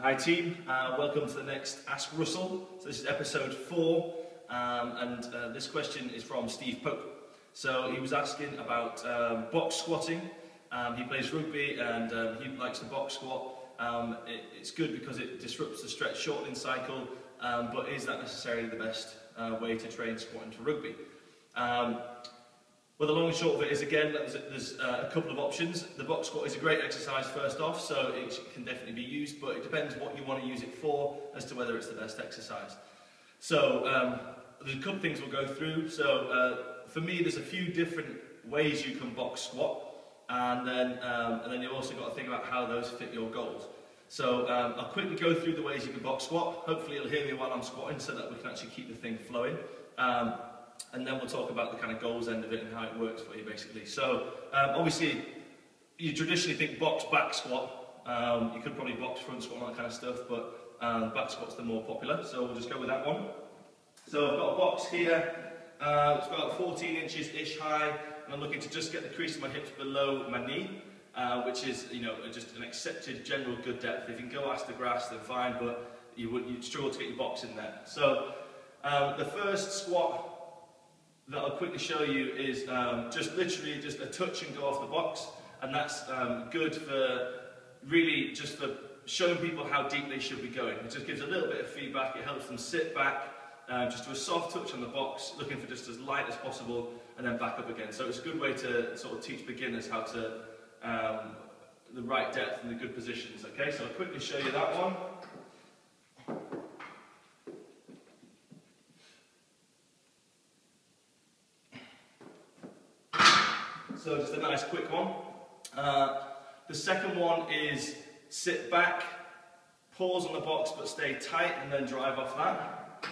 Hi team, welcome to the next Ask Russell. So this is episode 4 and this question is from Steve Pope. So he was asking about box squatting. He plays rugby and he likes the box squat. It's good because it disrupts the stretch shortening cycle, but is that necessarily the best way to train squatting for rugby? Well, the long and short of it is, again, there's a couple of options. The box squat is a great exercise first off, so it can definitely be used, but it depends what you want to use it for as to whether it's the best exercise. So there's a couple of things we'll go through. So for me, there's a few different ways you can box squat, and then you've also got to think about how those fit your goals. So I'll quickly go through the ways you can box squat. Hopefully you'll hear me while I'm squatting so that we can actually keep the thing flowing. And then we'll talk about the kind of goals end of it and how it works for you, basically. So, obviously, you traditionally think box back squat. You could probably box front squat and that kind of stuff, but back squat's the more popular. So we'll just go with that one. So I've got a box here. It's about 14 inches-ish high, and I'm looking to just get the crease of my hips below my knee, which is, just an accepted general good depth. If you can go ass to grass, then fine, but you'd struggle to get your box in there. So the first squat that I'll quickly show you is just literally just a touch and go off the box, and that's good for really just for showing people how deep they should be going. It just gives a little bit of feedback, it helps them sit back, just do a soft touch on the box, looking for just as light as possible, and then back up again. So it's a good way to sort of teach beginners how to, the right depth and the good positions, okay? So I'll quickly show you that one. So just a nice quick one. The second one is sit back, pause on the box but stay tight and then drive off that.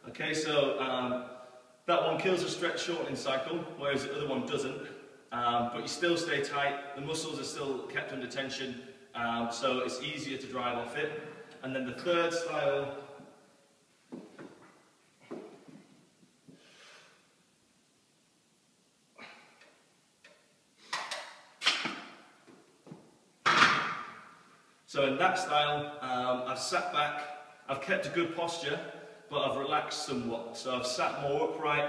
Okay, so that one kills a stretch shortening cycle, whereas the other one doesn't. But you still stay tight, the muscles are still kept under tension. So it's easier to drive off it. And then the third style so in that style, I've sat back, I've kept a good posture, but I've relaxed somewhat. So I've sat more upright,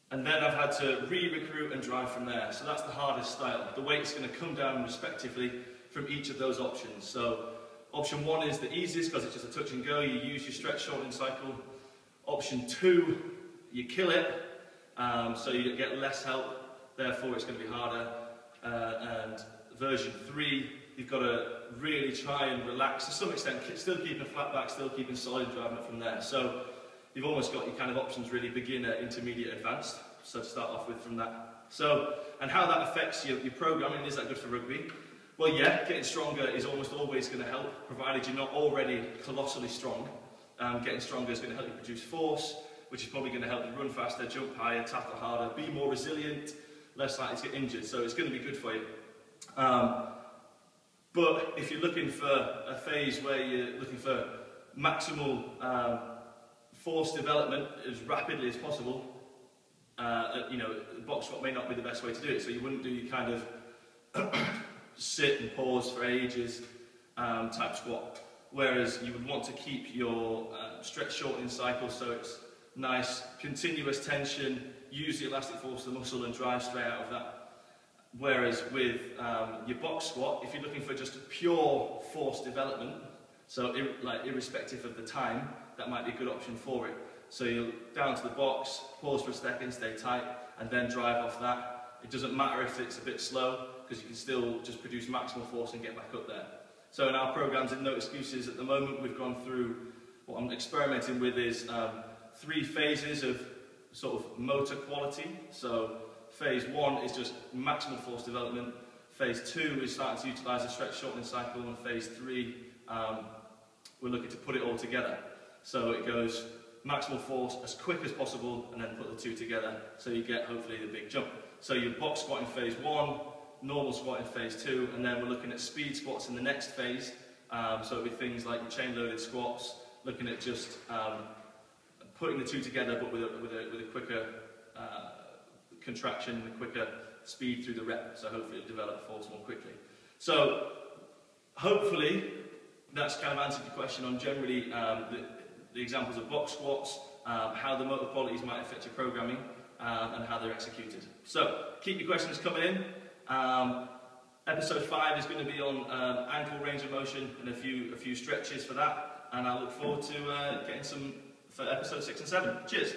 and then I've had to re-recruit and drive from there. So that's the hardest style. The weight's going to come down respectively from each of those options. So option 1 is the easiest because it's just a touch and go, you use your stretch shortening cycle. Option 2, you kill it, so you get less help, therefore it's going to be harder. And version 3, you've got to really try and relax to some extent, still keeping flat back, still keeping solid, driving it from there. So you've almost got your kind of options really beginner, intermediate, advanced, so to start off with from that. So, and how that affects your programming, is that good for rugby? Well, yeah, getting stronger is almost always going to help, provided you're not already colossally strong. Getting stronger is going to help you produce force, which is probably going to help you run faster, jump higher, tackle harder, be more resilient, less likely to get injured. So it's going to be good for you. But if you're looking for a phase where you're looking for maximal force development as rapidly as possible, box squat may not be the best way to do it. So you wouldn't do your kind of sit and pause for ages type squat, whereas you would want to keep your stretch shortening cycle so it's nice continuous tension, use the elastic force of the muscle and drive straight out of that. Whereas with your box squat, if you're looking for just pure force development, so irrespective of the time, that might be a good option for it. So you're down to the box, pause for a second, stay tight, and then drive off that. It doesn't matter if it's a bit slow, because you can still just produce maximal force and get back up there. So in our programs in No Excuses at the moment, we've gone through, what I'm experimenting with is 3 phases of sort of motor quality. So phase 1 is just maximal force development, phase 2 is starting to utilise the stretch shortening cycle, and phase 3 we're looking to put it all together. So it goes maximal force as quick as possible and then put the 2 together so you get hopefully the big jump. So your box squat in phase 1, normal squat in phase 2, and then we're looking at speed squats in the next phase. So it'll be things like your chain loaded squats, looking at just putting the two together, but with a quicker contraction, a quicker speed through the rep, so hopefully it'll develop force more quickly. So hopefully that's kind of answered the question on generally the examples of box squats, how the motor qualities might affect your programming, and how they're executed. So keep your questions coming in. Episode 5 is going to be on ankle range of motion and a few stretches for that, and I look forward to getting some for episode 6 and 7. Cheers.